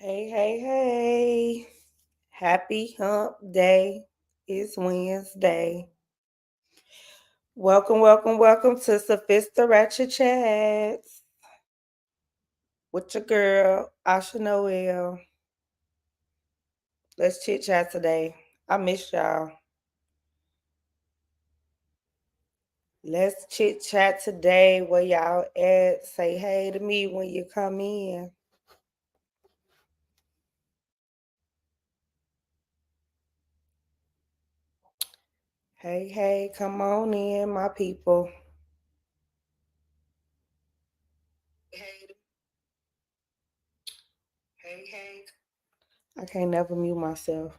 Hey, hey, hey. Happy hump day. It's Wednesday. Welcome to Sophista Ratchet Chats with your girl, Asha Noel. Let's chit chat today. I miss y'all. Let's chit chat today. Where y'all at? Say hey to me when you come in. Hey, hey, come on in, my people. Hey, hey. I can't never mute myself.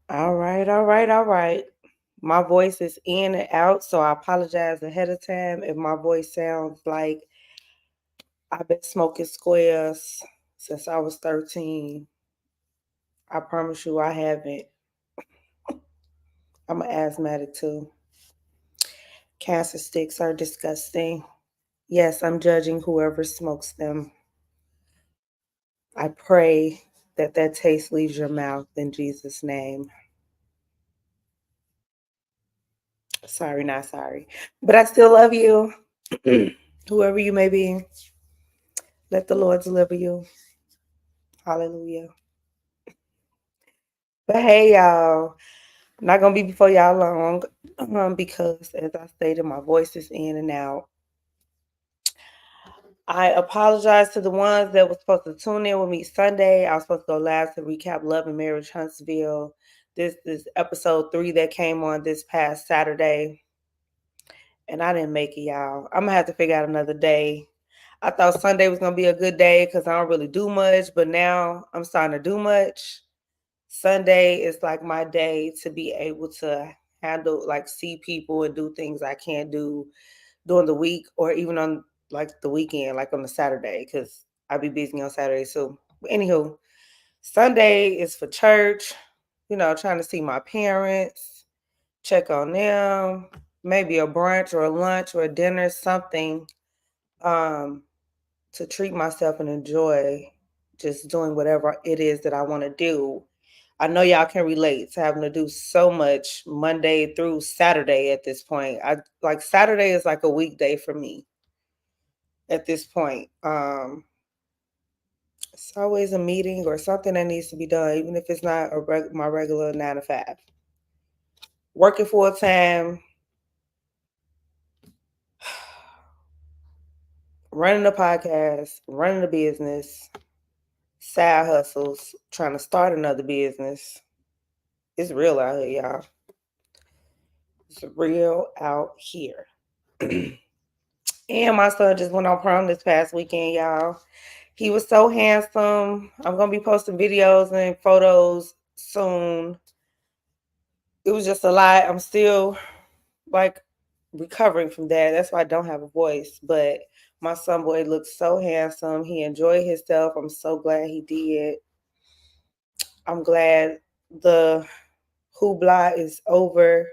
All right. My voice is in and out, so I apologize ahead of time if my voice sounds like I've been smoking squares since I was 13. I promise you I haven't. I'm an asthmatic too. Cancer sticks are disgusting. Yes, I'm judging whoever smokes them. I pray that that taste leaves your mouth in Jesus' name. Sorry, not sorry. But I still love you. Whoever you may be, let the Lord deliver you. Hallelujah. But hey, y'all, not gonna be before y'all long because, as I stated, my voice is in and out. I apologize to the ones that were supposed to tune in with me Sunday. I was supposed to go live to recap Love and Marriage Huntsville. This is episode 3 that came on this past Saturday, and I didn't make it, y'all. I'm gonna have to figure out another day. I thought Sunday was gonna be a good day because I don't really do much, but now I'm starting to do much. Sunday is like my day to be able to handle, like, see people and do things I can't do during the week or even on like the weekend, like on the Saturday, because I'll be busy on Saturday. So, anywho, Sunday is for church, trying to see my parents, check on them, maybe a brunch or a lunch or a dinner, something um, to treat myself and enjoy just doing whatever it is that I want to do. I know y'all can relate to having to do so much Monday through Saturday at this point. I like Saturday is like a weekday for me at this point. It's always a meeting or something that needs to be done, even if it's not my regular 9 to 5. Working full time, running a podcast, running a business, side hustles, trying to start another business. It's real out here, y'all. It's real out here. And my son just went on prom this past weekend, y'all. He was so handsome. I'm going to be posting videos and photos soon. It was just a lot. I'm still like recovering from that. That's why I don't have a voice. But my son boy looks so handsome. He enjoyed himself. I'm so glad he did. I'm glad the hoopla is over,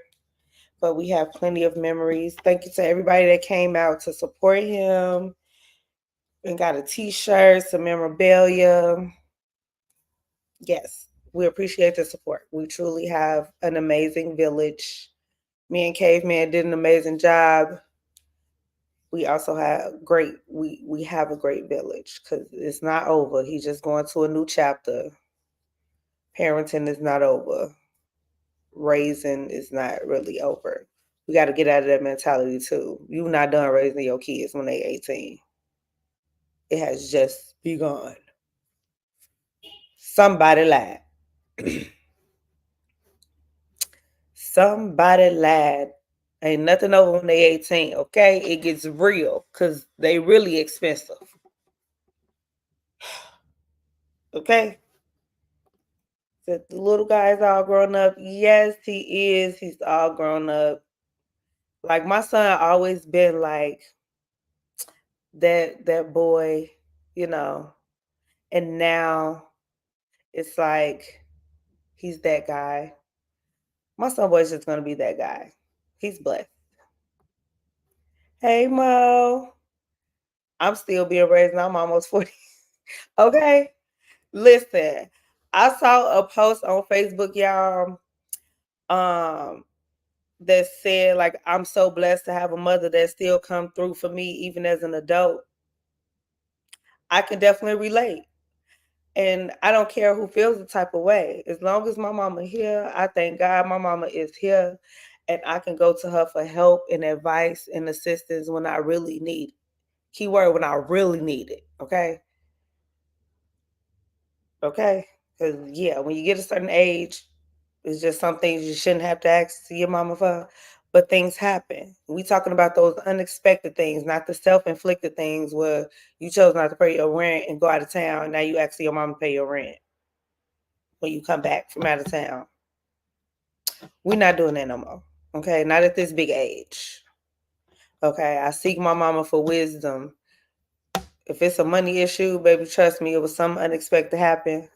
but we have plenty of memories. Thank you to everybody that came out to support him and got a t-shirt, some memorabilia. Yes, we appreciate the support. We truly have an amazing village. Me and Caveman did an amazing job. We also have we have a great village because it's not over. He's just going to a new chapter. Parenting is not over. Raising is not really over. We got to get out of that mentality too. You're not done raising your kids when they 18. It has just begun. Somebody lied. Somebody lied. Ain't nothing over when they 18, okay? It gets real because they really expensive. Okay? The little guy's all grown up. Yes, he is. He's all grown up. Like my son always been like that boy, you know. And now it's like he's that guy. My son boy's just gonna be that guy. He's blessed. Hey Mo. I'm still being raised and I'm almost 40. Okay. Listen, I saw a post on Facebook, y'all, um, that said like I'm so blessed to have a mother that still come through for me even as an adult. I can definitely relate. And I don't care who feels the type of way. As long as my mama here, I thank God my mama is here and I can go to her for help and advice and assistance when I really need it. Keyword when I really need it. Okay. Okay. Because yeah, when you get a certain age, it's just some things you shouldn't have to ask to your mama for. But things happen. We talking about those unexpected things, not the self-inflicted things where you chose not to pay your rent and go out of town. And now you ask your mama to pay your rent when you come back from out of town. We're not doing that no more. Okay, not at this big age. Okay, I seek my mama for wisdom. If it's a money issue, baby, trust me, it was some unexpected happen.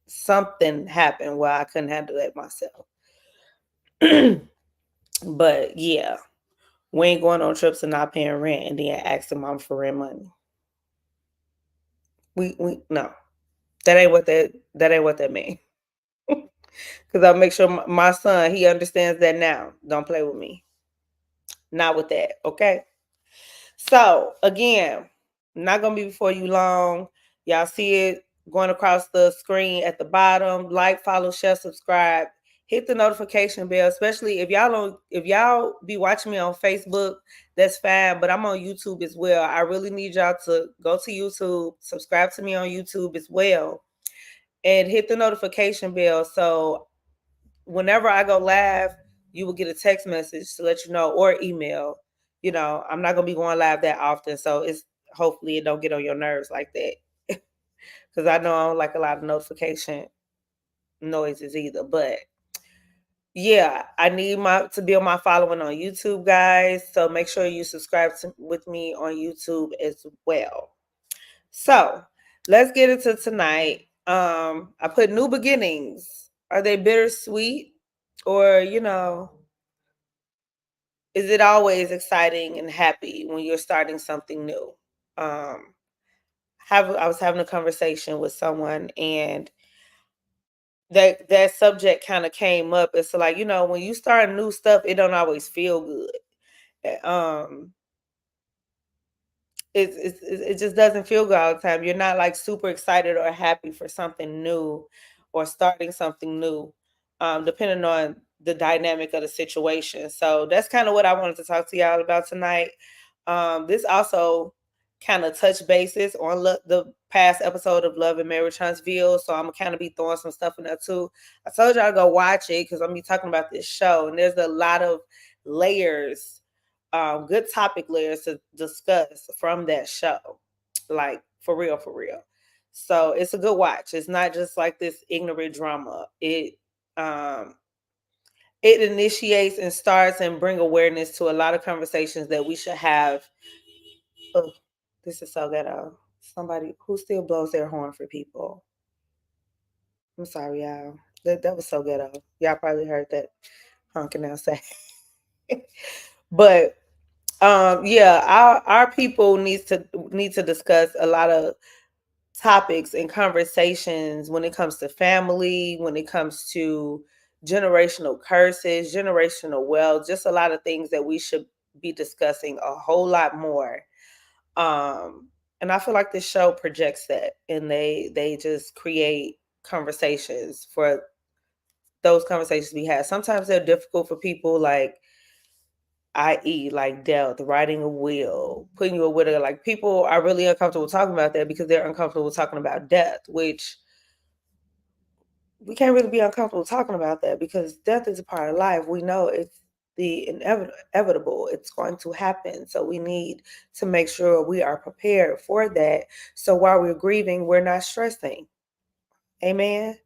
Something happened where I couldn't handle that myself. But yeah, we ain't going on trips and not paying rent and then asking mom for rent money. We no. That ain't what that means. Cause I make sure my son he understands that now. Don't play with me. Not with that. Okay. So again, not gonna be before you long. Y'all see it going across the screen at the bottom. Like, follow, share, subscribe. Hit the notification bell, especially if y'all be watching me on Facebook, that's fine. But I'm on YouTube as well. I really need y'all to go to YouTube, subscribe to me on YouTube as well, and hit the notification bell so whenever I go live, you will get a text message to let you know or email. You know, I'm not gonna be going live that often, so it's hopefully it don't get on your nerves like that. Because I know I don't like a lot of notification noises either. But yeah, I need my to build my following on YouTube, guys. So make sure you subscribe with me on YouTube as well. So let's get into tonight. I put new beginnings. Are they bittersweet? Or, is it always exciting and happy when you're starting something new? Um, I was having a conversation with someone and that subject kind of came up. It's like, when you start new stuff, it don't always feel good. Um, it just doesn't feel good all the time. You're not like super excited or happy for something new or starting something new, depending on the dynamic of the situation. So that's kind of what I wanted to talk to y'all about tonight. This also kind of touch bases on the past episode of Love and Marriage Huntsville. So I'm gonna kind of be throwing some stuff in there too. I told y'all to go watch it because I'm gonna be talking about this show, and there's a lot of layers, good topic layers to discuss from that show. Like for real, for real. So it's a good watch. It's not just like this ignorant drama. Um it initiates and starts and bring awareness to a lot of conversations that we should have. Oh, this is so ghetto. Somebody who still blows their horn for people. I'm sorry, y'all. That was so ghetto. Y'all probably heard that honking outside. But yeah, our people need to discuss a lot of topics and conversations when it comes to family, when it comes to generational curses, generational wealth, just a lot of things that we should be discussing a whole lot more. um and I feel like this show projects that, and they just create conversations for those conversations we have. Sometimes they're difficult for people, like i.e., like death, writing a will, putting you a widow. Like people are really uncomfortable talking about that because they're uncomfortable talking about death, which we can't really be uncomfortable talking about that because death is a part of life. We know it's the inevitable. It's going to happen. So we need to make sure we are prepared for that. So while we're grieving, we're not stressing. Amen.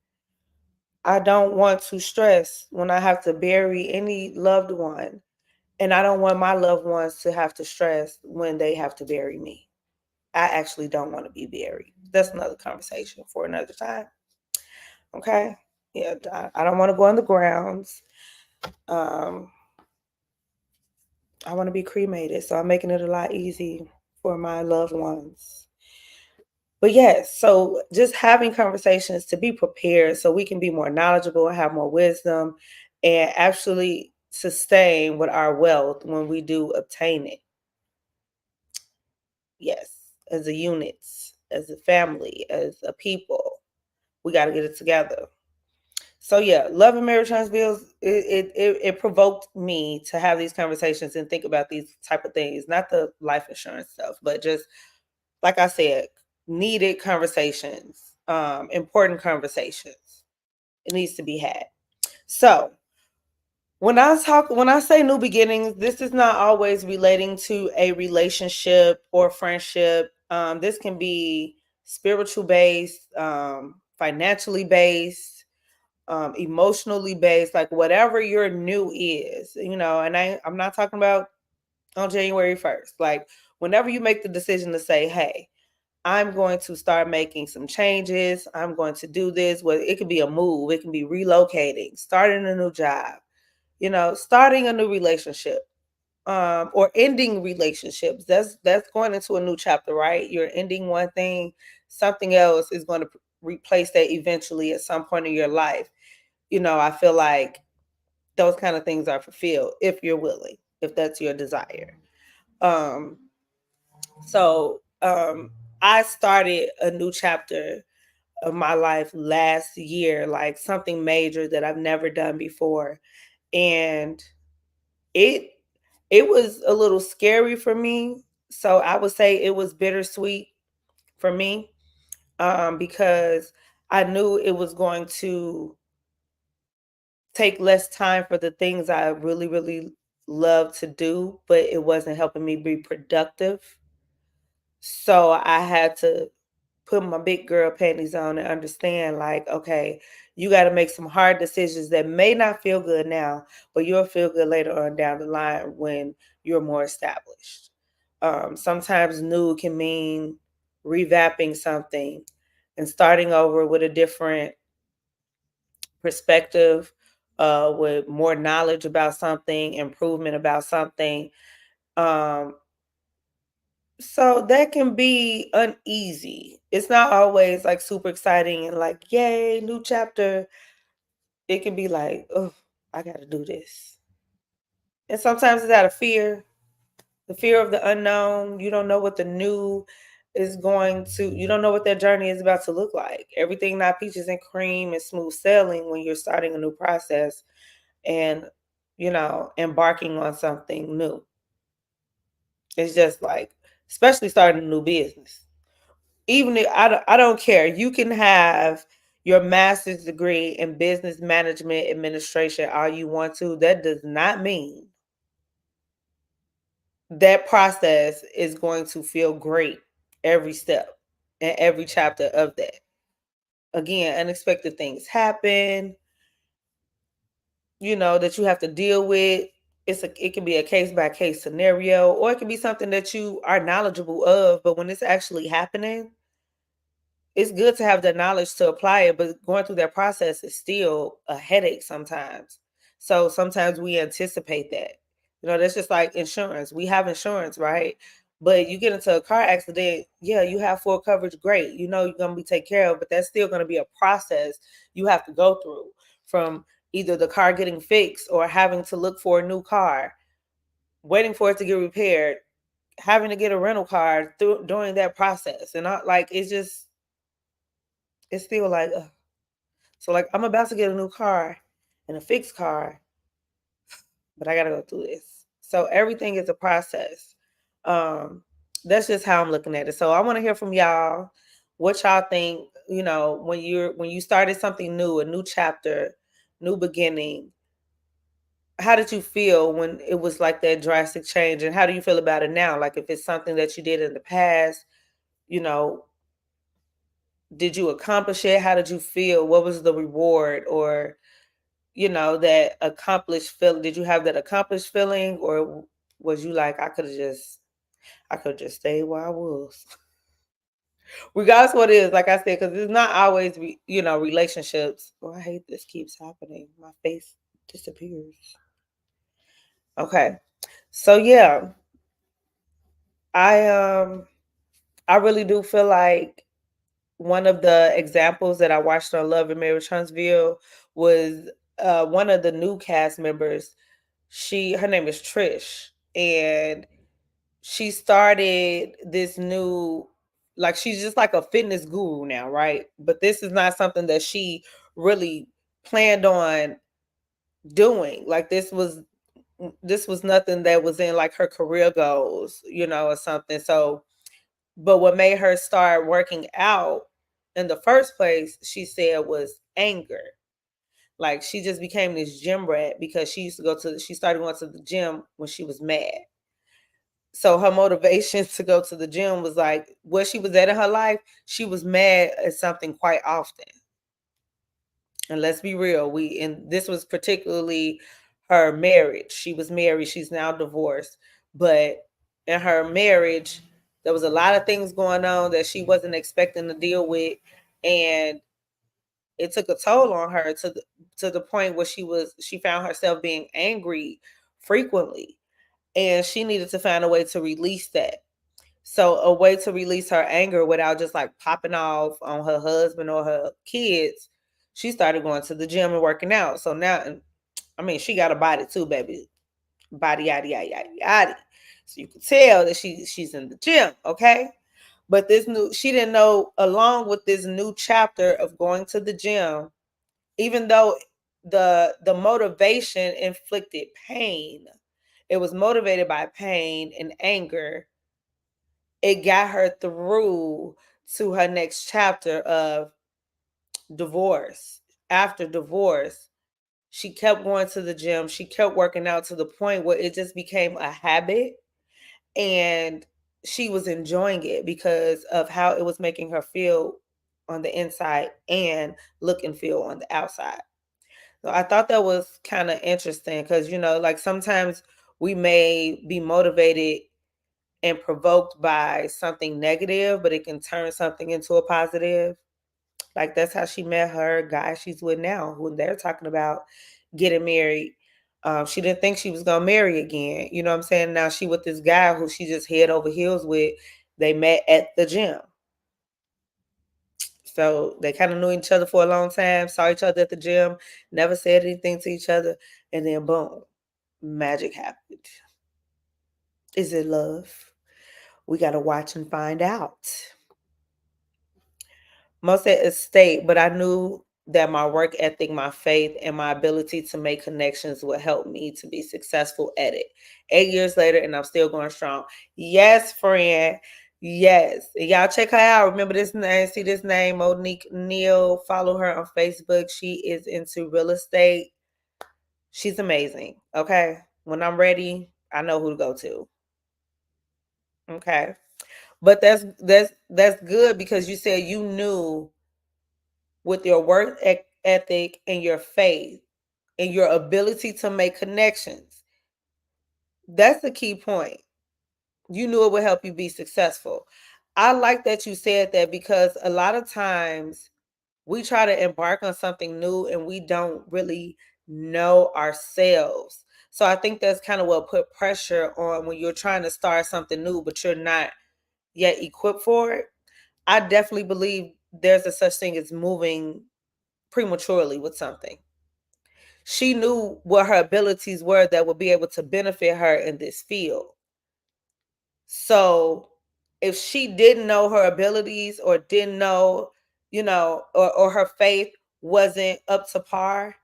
I don't want to stress when I have to bury any loved one. And I don't want my loved ones to have to stress when they have to bury me. I actually don't want to be buried. That's another conversation for another time. Okay. Yeah, I don't want to go on the grounds. Um, I want to be cremated, so I'm making it a lot easy for my loved ones. But yes, so just having conversations to be prepared so we can be more knowledgeable and have more wisdom and actually sustain with our wealth when we do obtain it. Yes, as a unit, as a family, as a people, we got to get it together. So yeah, love and marriage trust bills. It provoked me to have these conversations and think about these type of things, not the life insurance stuff, but just like I said, needed conversations, important conversations. It needs to be had. So when I say new beginnings, this is not always relating to a relationship or friendship. This can be spiritual based, financially based, emotionally based, like whatever your new is, and I'm not talking about on January 1st. Like whenever you make the decision to say, hey, I'm going to start making some changes. I'm going to do this. Well, it could be a move, it can be relocating, starting a new job, starting a new relationship, or ending relationships. That's going into a new chapter, right? You're ending one thing, something else is going to replace that eventually at some point in your life. I feel like those kind of things are fulfilled if you're willing, if that's your desire. Um, so I started a new chapter of my life last year, like something major that I've never done before. And it it was a little scary for me. So I would say it was bittersweet for me, because I knew it was going to take less time for the things I really, really love to do, but it wasn't helping me be productive. So I had to put my big girl panties on and understand, like, okay, you got to make some hard decisions that may not feel good now, but you'll feel good later on down the line when you're more established. Sometimes new can mean revamping something and starting over with a different perspective, with more knowledge about something, improvement about something. Um, so that can be uneasy. It's not always like super exciting and like, yay, new chapter. It can be like, oh, I got to do this. And sometimes it's out of fear, the fear of the unknown. You don't know what the new is you don't know what that journey is about to look like. Everything not peaches and cream and smooth sailing when you're starting a new process and, embarking on something new. It's just like, especially starting a new business. Even if I don't care, you can have your master's degree in business management administration all you want to. That does not mean that process is going to feel great every step and every chapter of that. Again, unexpected things happen, that you have to deal with. It can be a case by case scenario, or it can be something that you are knowledgeable of, but when it's actually happening, it's good to have the knowledge to apply it, but going through that process is still a headache sometimes. So sometimes we anticipate that. That's just like insurance. We have insurance, right? But you get into a car accident, yeah, you have full coverage, great. You're going to be taken care of, but that's still going to be a process you have to go through, from either the car getting fixed or having to look for a new car, waiting for it to get repaired, having to get a rental car during that process. And it's still like, ugh. So like I'm about to get a new car and a fixed car, but I gotta go through this. So everything is a process. Um, that's just how I'm looking at it. So I want to hear from y'all what y'all think, when you started something new, a new chapter, new beginning. How did you feel when it was like that drastic change? And how do you feel about it now? Like if it's something that you did in the past, you know, did you accomplish it? How did you feel? What was the reward? Or that accomplished feeling? Did you have that accomplished feeling, or was you like, I could just stay where I was? Regardless what it is, like I said, because it's not always, relationships. Oh, I hate this keeps happening. My face disappears. Okay. So yeah, I um I really do feel like one of the examples that I watched on Love and Marriage Huntsville was one of the new cast members. Her name is Trish, and she started this new, like, she's just like a fitness guru now, right? But this is not something that she really planned on doing. Like, this was nothing that was in like her career goals, or something. So, but what made her start working out in the first place, she said, was anger. Like, she just became this gym rat because she started going to the gym when she was mad. So her motivation to go to the gym was like where she was at in her life, she was mad at something quite often. And let's be real, and this was particularly her marriage. She was married, she's now divorced, but in her marriage, there was a lot of things going on that she wasn't expecting to deal with, and it took a toll on her to the point where she found herself being angry frequently, and she needed to find a way to release that. So a way to release her anger without just like popping off on her husband or her kids, she started going to the gym and working out. So now, I mean, she got a body too, baby. Body, yada, yada, yada, yada. So you can tell that she's in the gym, okay? But she didn't know, along with this new chapter of going to the gym, even though the motivation inflicted pain, it was motivated by pain and anger. It got her through to her next chapter of divorce. After divorce, she kept going to the gym. She kept working out to the point where it just became a habit, and she was enjoying it because of how it was making her feel on the inside and look and feel on the outside. So I thought that was kind of interesting because, like, sometimes we may be motivated and provoked by something negative, but it can turn something into a positive. Like, that's how she met her guy she's with now, who they're talking about getting married. She didn't think she was gonna marry again. You know what I'm saying? Now she with this guy who she just head over heels with. They met at the gym. So they kind of knew each other for a long time, saw each other at the gym, never said anything to each other, and then boom, magic happened. Is it love? We gotta watch and find out. Most at a state, but I knew that my work ethic, my faith, and my ability to make connections would help me to be successful at it. 8 years later, and I'm still going strong. Yes, friend. Yes. Y'all check her out. Remember this name, see this name, Monique Neal. Follow her on Facebook. She is into real estate. She's amazing. Okay. When I'm ready, I know who to go to. Okay. But that's good because you said you knew with your work ethic and your faith and your ability to make connections. That's the key point. You knew it would help you be successful. I like that you said that because a lot of times we try to embark on something new and we don't really know ourselves. So I think that's kind of what put pressure on when you're trying to start something new, but you're not yet equipped for it. I definitely believe there's a such thing as moving prematurely with something. She knew what her abilities were that would be able to benefit her in this field. So if she didn't know her abilities or didn't know, or her faith wasn't up to par,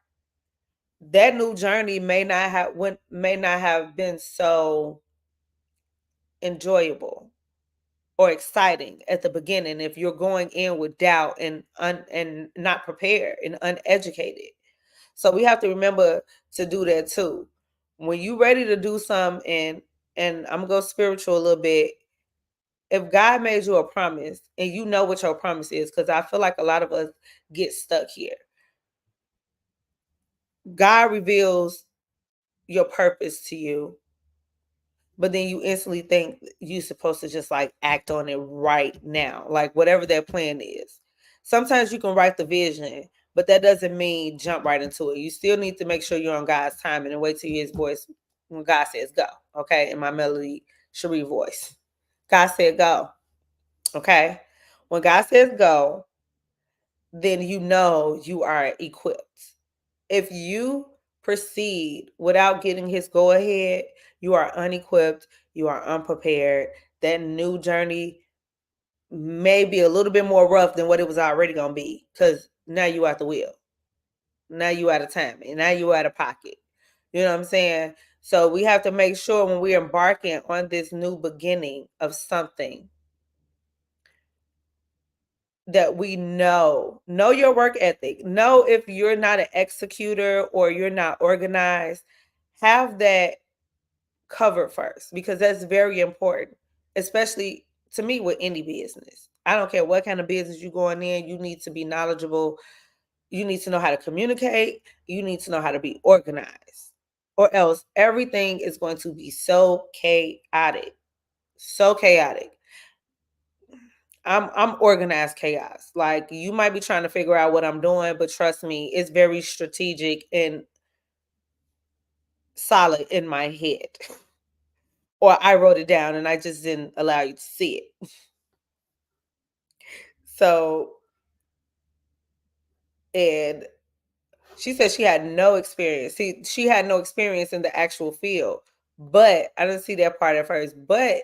that new journey may not have been so enjoyable or exciting at the beginning if you're going in with doubt and not prepared and uneducated. So we have to remember to do that too. When you ready to do something, and I'm gonna go spiritual a little bit. If God made you a promise and you know what your promise is, because I feel like a lot of us get stuck here. God reveals your purpose to you, but then you instantly think you're supposed to just like act on it right now, like whatever that plan is. Sometimes you can write the vision, but that doesn't mean jump right into it. You still need to make sure you're on God's timing and wait to hear his voice when God says go. okay, in my Melody Cherie voice. God said go, okay? When God says go, then you know you are equipped. If you proceed without getting his go ahead, you are unequipped, you are unprepared. That new journey may be a little bit more rough than what it was already going to be, because now you at the wheel. Now you out of time, and now you out of pocket. You know what I'm saying? So we have to make sure when we're embarking on this new beginning of something that we know your work ethic. Know if you're not an executor or you're not organized, have that covered first, because that's very important, especially to me with any business. I don't care what kind of business you're going in, you need to be knowledgeable. You need to know how to communicate. You need to know how to be organized, or else everything is going to be so chaotic. So chaotic. I'm organized chaos. Like, you might be trying to figure out what I'm doing, but trust me, it's very strategic and solid in my head. Or I wrote it down and I just didn't allow you to see it. So, and she said she had no experience. See, she had no experience in the actual field, but I didn't see that part at first. But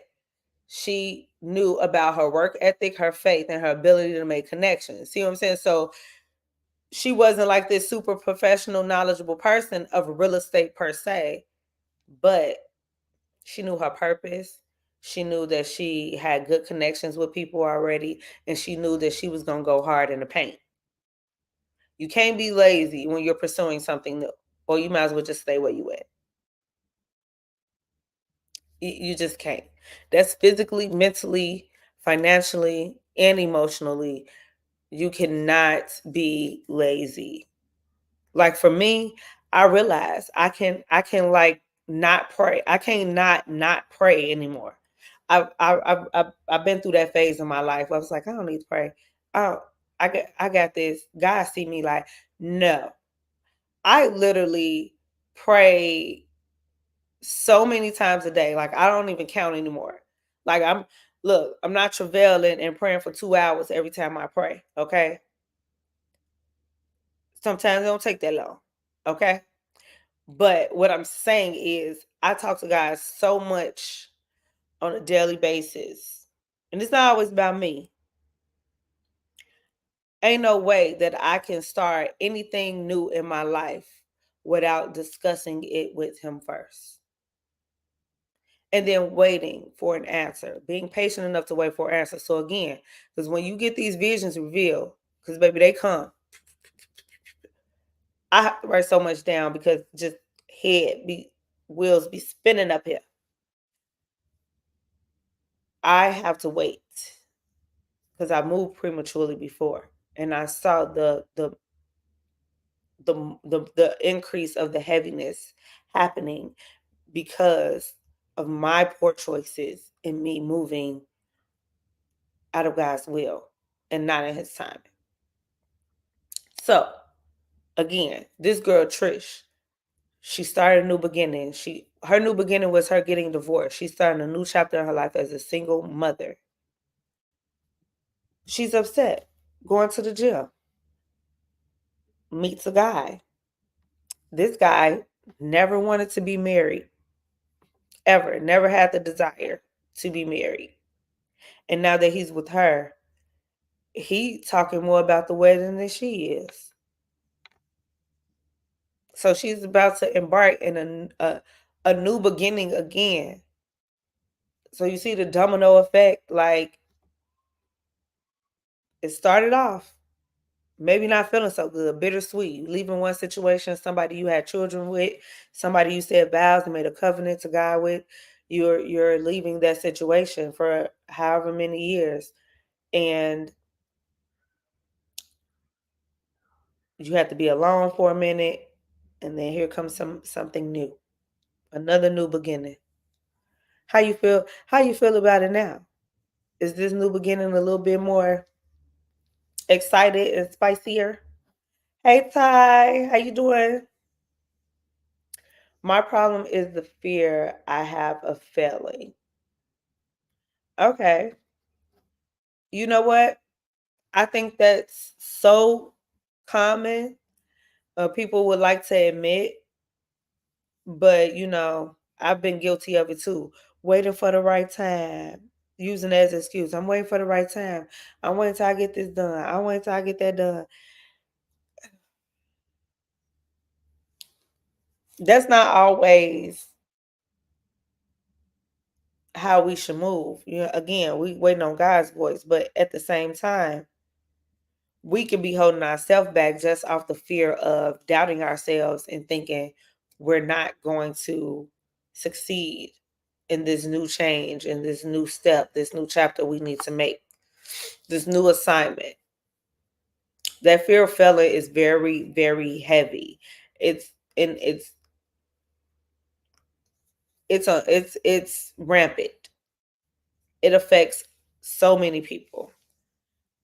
she knew about her work ethic, her faith, and her ability to make connections. See what I'm saying? So she wasn't like this super professional, knowledgeable person of real estate per se, but she knew her purpose. She knew that she had good connections with people already, and she knew that she was going to go hard in the paint. You can't be lazy when you're pursuing something new, or you might as well just stay where you at. You just can't. That's physically, mentally, financially, and emotionally. You cannot be lazy. Like for me, I realize I can like not pray. I can't not pray anymore. I've been through that phase in my life. I was like, I don't need to pray. Oh, I got this. God see me like, no. I literally pray so many times a day. Like, I don't even count anymore. Like, I'm not travailing and praying for 2 hours every time I pray. Okay. Sometimes it don't take that long. Okay. But what I'm saying is I talk to God so much on a daily basis. And it's not always about me. Ain't no way that I can start anything new in my life without discussing it with him first. And then waiting for an answer, being patient enough to wait for an answer. So again, because when you get these visions revealed, because baby, they come, I have to write so much down because just wheels be spinning up here. I have to wait because I moved prematurely before, and I saw the increase of the heaviness happening because of my poor choices and me moving out of God's will and not in His time. So again, this girl Trish, she started a new beginning. Her new beginning was her getting divorced. She started a new chapter in her life as a single mother. She's upset, going to the gym, meets a guy. This guy never wanted to be married, ever, never had the desire to be married. And now that he's with her, he talking more about the wedding than she is. So she's about to embark in a new beginning again. So you see the domino effect, like it started off maybe not feeling so good, bittersweet. You leaving one situation, somebody you had children with, somebody you said vows and made a covenant to God with. You're leaving that situation for however many years, and you have to be alone for a minute, and then here comes something new, another new beginning. How you feel? How you feel about it now? Is this new beginning a little bit more excited and spicier? Hey Ty, how you doing? My problem is the fear I have of failing. Okay. You know what? I think that's so common. People would like to admit, but I've been guilty of it too. Waiting for the right time, using it as an excuse. I'm waiting for the right time. I'm waiting till I get this done. I'm waiting till I get that done. That's not always how we should move. Again, we waiting on God's voice, but at the same time, we can be holding ourselves back just off the fear of doubting ourselves and thinking we're not going to succeed in this new change, in this new step, this new chapter we need to make, this new assignment. That fear of failure is very, very heavy. It's and it's rampant. It affects so many people,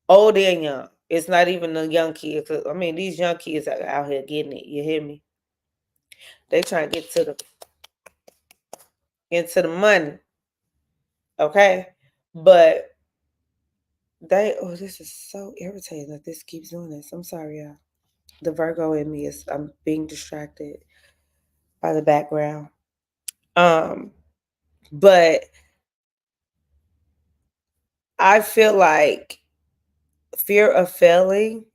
old and young. It's not even the young kids. I mean, these young kids are out here getting it. You hear me? They trying to get to the into the money, okay? But this is so irritating that this keeps doing this. I'm sorry, y'all. The Virgo in me I'm being distracted by the background. Um, but I feel like fear of failing,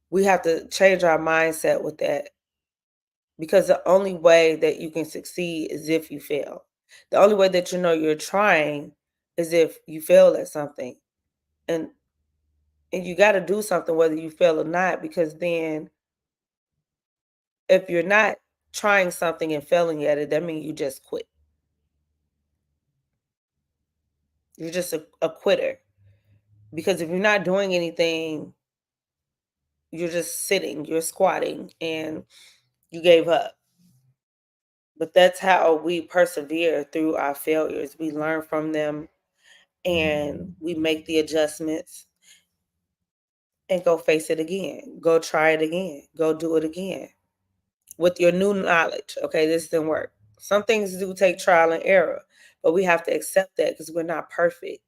we have to change our mindset with that because the only way that you can succeed is if you fail. The only way that you know you're trying is if you fail at something. And and you got to do something whether you fail or not, because then if you're not trying something and failing at it, that means you just quit. You're just a quitter. Because if you're not doing anything, you're just sitting, you're squatting, and you gave up. But that's how we persevere through our failures. We learn from them and we make the adjustments and go face it again. Go try it again. Go do it again with your new knowledge. Okay, this didn't work. Some things do take trial and error, but we have to accept that because we're not perfect.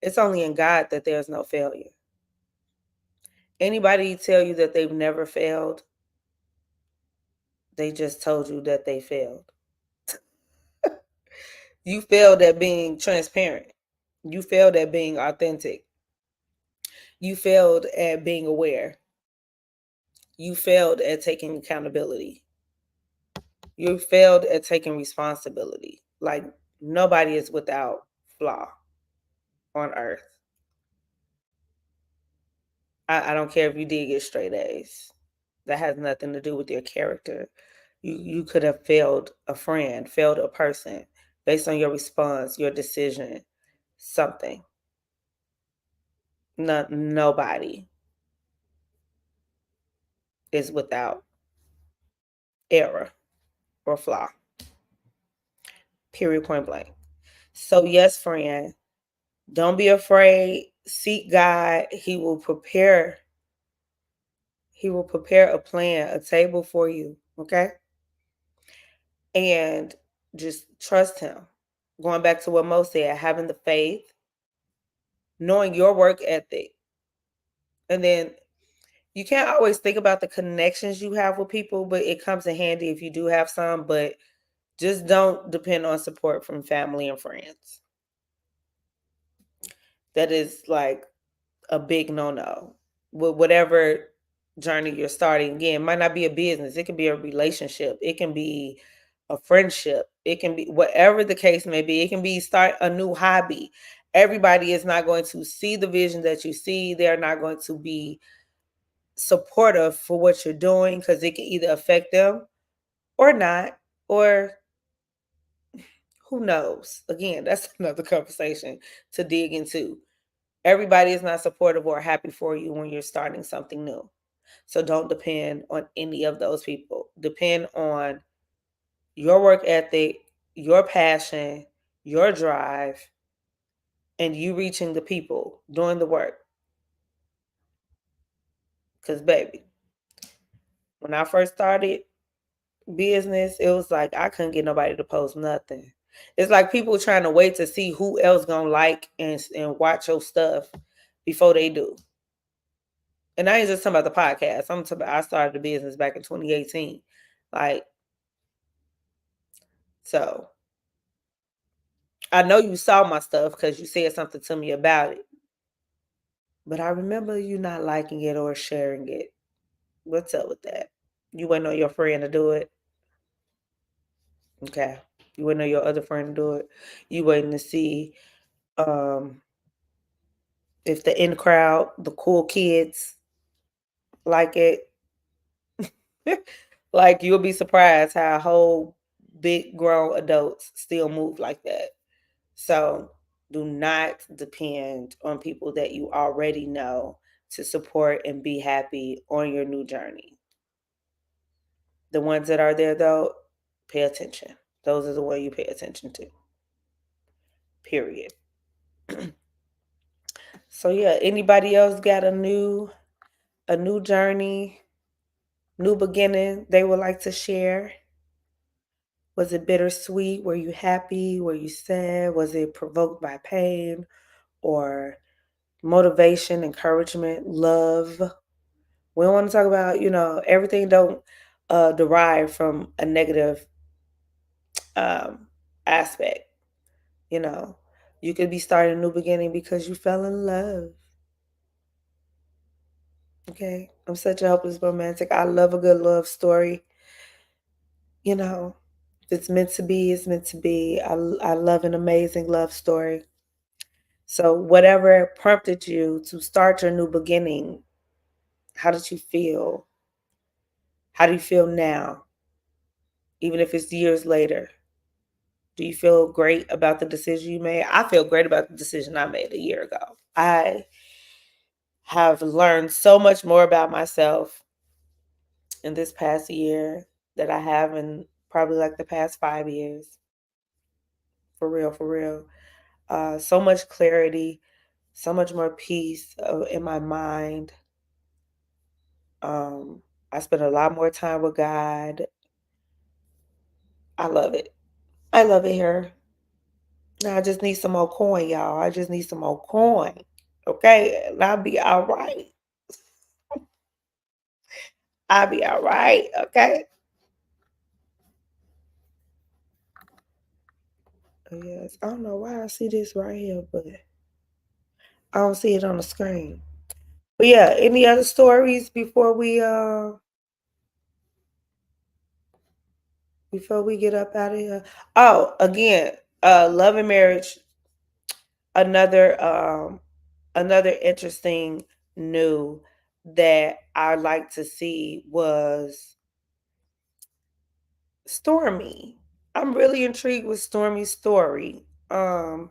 It's only in God that there's no failure. Anybody tell you that they've never failed, they just told you that they failed. You failed at being transparent. You failed at being authentic. You failed at being aware. You failed at taking accountability. You failed at taking responsibility. Like, nobody is without flaw on earth. I don't care if you did get straight A's. That has nothing to do with your character. You could have failed a friend, failed a person based on your response, your decision, something. Nobody is without error or flaw. Period, point blank. So yes, friend, don't be afraid. Seek God. He will prepare a plan, a table for you. Okay? And just trust him. Going back to what Mo said, having the faith, knowing your work ethic. And then you can't always think about the connections you have with people, but it comes in handy if you do have some. But just don't depend on support from family and friends. That is like a big no-no. With whatever journey you're starting, again, it might not be a business. It can be a relationship. It can be a friendship. It can be whatever the case may be. It can be start a new hobby. Everybody is not going to see the vision that you see. They're not going to be supportive for what you're doing because it can either affect them or not, or who knows. Again, that's another conversation to dig into. Everybody is not supportive or happy for you when you're starting something new. So don't depend on any of those people. Depend on your work ethic, your passion, your drive, and you reaching the people, doing the work. Because, baby, when I first started, business, it was like I couldn't get nobody to post nothing. It's like people trying to wait to see who else gonna like and watch your stuff before they do. And I ain't just talking about the podcast. I'm talking about I started the business back in 2018. Like, so I know you saw my stuff because you said something to me about it. But I remember you not liking it or sharing it. What's up with that? You waiting on your friend to do it? Okay. You waiting on your other friend to do it? You waiting to see um if the in crowd, the cool kids like it. Like you'll be surprised how whole big grown adults still move like that. So do not depend on people that you already know to support and be happy on your new journey. The ones that are there though, pay attention. Those are the ones you pay attention to. Period. So yeah, anybody else got a new journey, new beginning they would like to share? Was it bittersweet? Were you happy? Were you sad? Was it provoked by pain or motivation, encouragement, love? We don't want to talk about, everything don't derive from a negative um, aspect. You know, you could be starting a new beginning because you fell in love. Okay. I'm such a hopeless romantic. I love a good love story. You know, if it's meant to be, it's meant to be. I love an amazing love story. So, whatever prompted you to start your new beginning, how did you feel? How do you feel now? Even if it's years later, do you feel great about the decision you made? I feel great about the decision I made a year ago. I have learned so much more about myself in this past year that I have in probably like the past 5 years. For real, for real. So much clarity, so much more peace in my mind. Um, I spend a lot more time with God. I love it. I love it here. Now I just need some more coin, y'all. I just need some more coin. Okay? And I'll be all right. I'll be all right. Okay? Oh, yes. I don't know why I see this right here, but I don't see it on the screen. But yeah, any other stories before we get up out of here? Oh, again, love and marriage. Another another interesting new that I like to see was Stormy. I'm really intrigued with Stormy's story. Her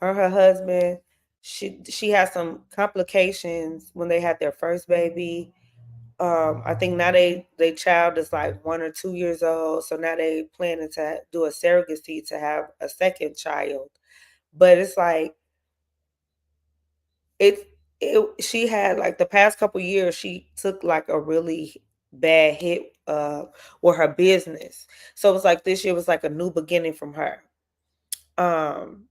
husband, she had some complications when they had their first baby. I think now they child is like 1 or 2 years old, so now they planning to do a surrogacy to have a second child. But it's like it she had like the past couple years she took like a really bad hit with her business. So it was like this year was like a new beginning from her. Um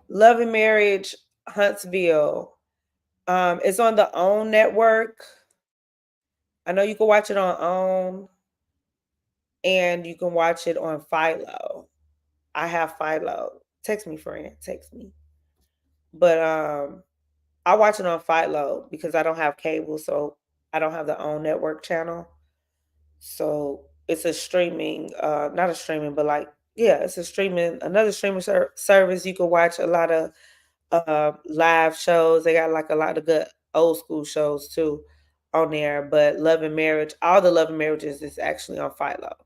Love and Marriage Huntsville. It's on the OWN network. I know you can watch it on OWN and you can watch it on Philo. I have Philo. Text me, friend. Text me. But I watch it on Philo because I don't have cable, so I don't have the OWN network channel. So it's a streaming, not a streaming, but like yeah, it's a streaming, another streaming service. You can watch a lot of live shows. They got like a lot of good old school shows too on there. But Love and Marriage, all the Love and Marriages is actually on Philo.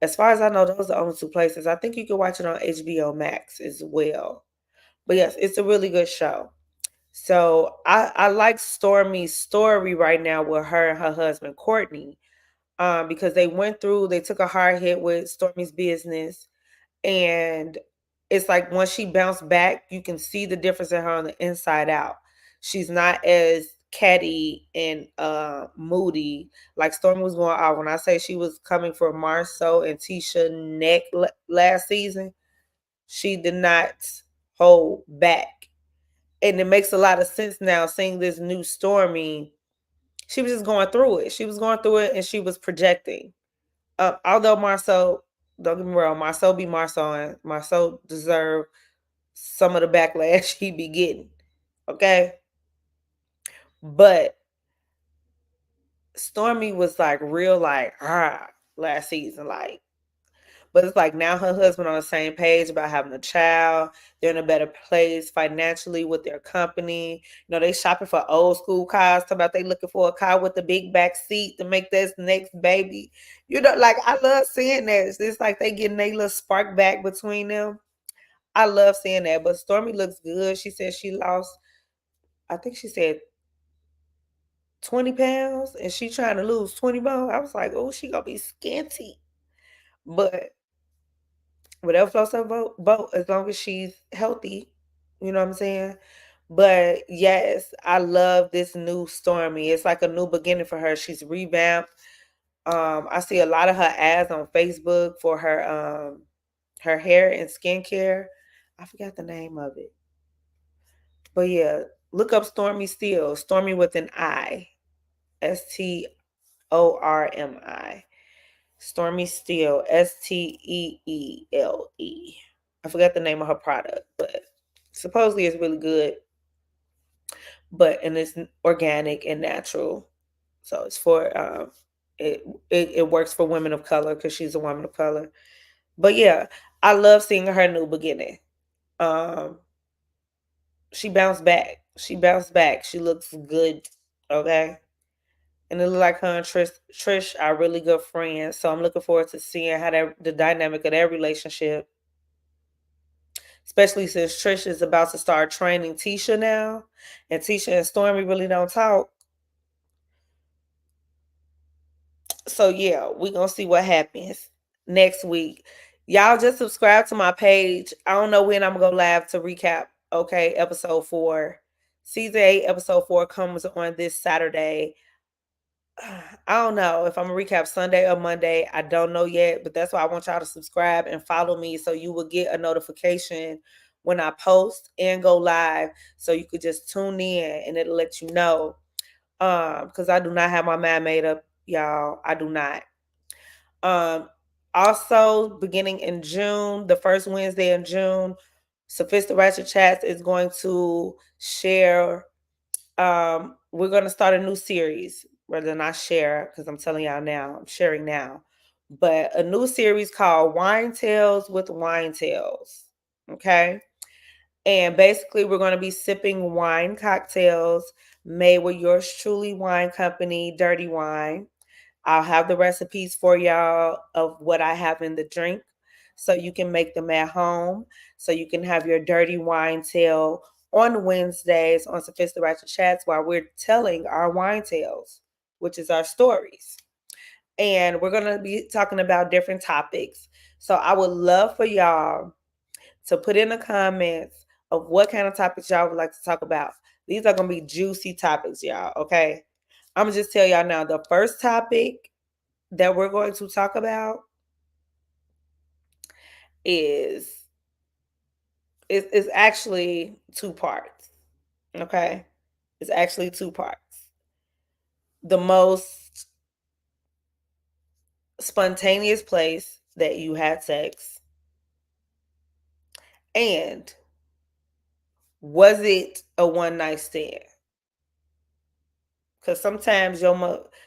As far as I know, those are the only two places. I think you can watch it on HBO Max as well. But yes, it's a really good show. So I like Stormy's story right now with her and her husband Courtney, because they took a hard hit with Stormy's business, and it's like once she bounced back, you can see the difference in her on the inside out. She's not as catty and moody. Like Stormy was going out. When I say she was coming for Marceau and Tisha neck last season, she did not hold back. And it makes a lot of sense now seeing this new Stormy. She was just going through it. She was going through it and she was projecting. Although Marceau, don't get me wrong, Marceau be Marceau and Marceau deserve some of the backlash he be getting. Okay? But Stormy was like real like last season. Like, but it's like now her husband on the same page about having a child. They're in a better place financially with their company. You know, they shopping for old school cars. Talking about they looking for a car with a big back seat to make this next baby. You know, like I love seeing that. It's like they getting a little spark back between them. I love seeing that. But Stormy looks good. She said she lost, I think she said 20 pounds and she trying to lose 20 pounds. I was like, oh, she gonna be skinty. But whatever floats her boat, as long as she's healthy, you know what I'm saying? But yes, I love this new Stormy. It's like a new beginning for her. She's revamped. I see a lot of her ads on Facebook for her hair and skincare. I forgot the name of it. But yeah, look up Stormy Steele. Stormy with an I. Stormi. Stormy Steele, Steele. I forgot the name of her product, but supposedly it's really good. And it's organic and natural, so it's for it works for women of color because she's a woman of color. But yeah, I love seeing her new beginning. Um, she bounced back. She bounced back. She looks good. Okay. And it look like her and Trish are really good friends. So I'm looking forward to seeing how the dynamic of their relationship, especially since Trish is about to start training Tisha now, and Tisha and Stormy really don't talk. So yeah, we're gonna see what happens next week. Y'all just subscribe to my page. I don't know when I'm gonna go live to recap. Okay, episode 4. Season 8, episode 4 comes on this Saturday. I don't know if I'm gonna recap Sunday or Monday. I don't know yet, but that's why I want y'all to subscribe and follow me so you will get a notification when I post and go live. So you could just tune in and it'll let you know. Because I do not have my mind made up, y'all. I do not. Also beginning in June, the first Wednesday in June, Sophisticated Ratchet Chats is going to share. We're going to start a new series rather than I share because I'm telling y'all now, I'm sharing now. But a new series called Wine Tales with Wine Tales. Okay. And basically, we're going to be sipping wine cocktails made with yours truly wine company, Dirty Wine. I'll have the recipes for y'all of what I have in the drink so you can make them at home. So you can have your dirty wine tale on Wednesdays on Sophisticated Ratchet Chats while we're telling our wine tales, which is our stories. And we're going to be talking about different topics. So I would love for y'all to put in the comments of what kind of topics y'all would like to talk about. These are going to be juicy topics, y'all, okay? I'm going to just tell y'all now, the first topic that we're going to talk about is actually 2 parts. Okay? It's actually 2 parts. The most spontaneous place that you had sex, and was it a one night stand? Because sometimes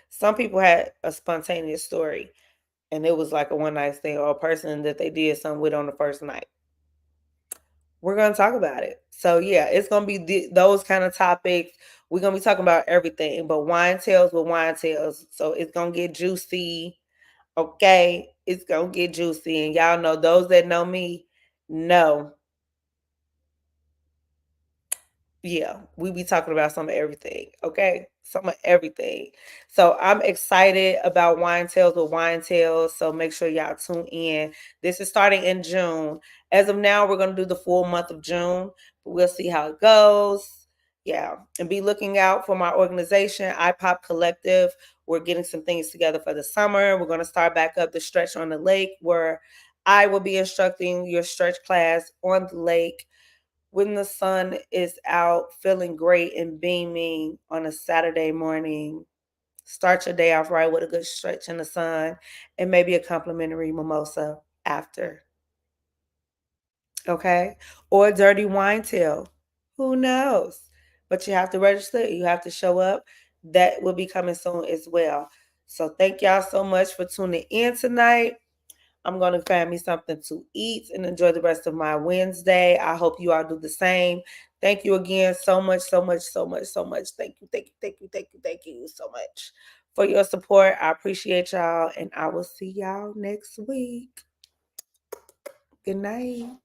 some people had a spontaneous story and it was like a one night stand or a person that they did something with on the first night. We're going to talk about it. So yeah, it's going to be those kind of topics. We're going to be talking about everything, but wine tales with wine tales. So it's going to get juicy. Okay. It's going to get juicy. And y'all know, those that know me know. Yeah, we be talking about some of everything. Okay. Some of everything. So I'm excited about Wine Tales with Wine Tales. So make sure y'all tune in. This is starting in June. As of now, we're going to do the full month of June. But we'll see how it goes. Yeah. And be looking out for my organization, iPop Collective. We're getting some things together for the summer. We're going to start back up the stretch on the lake where I will be instructing your stretch class on the lake when the sun is out, feeling great and beaming on a Saturday morning. Start your day off right with a good stretch in the sun and maybe a complimentary mimosa after. Okay? Or a dirty wine till. Who knows? But you have to register, you have to show up. That will be coming soon as well. So thank y'all so much for tuning in tonight. I'm going to find me something to eat and enjoy the rest of my Wednesday. I hope you all do the same. Thank you again so much, so much, so much, so much. Thank you, thank you, thank you, thank you, thank you so much for your support. I appreciate y'all, and I will see y'all next week. Good night.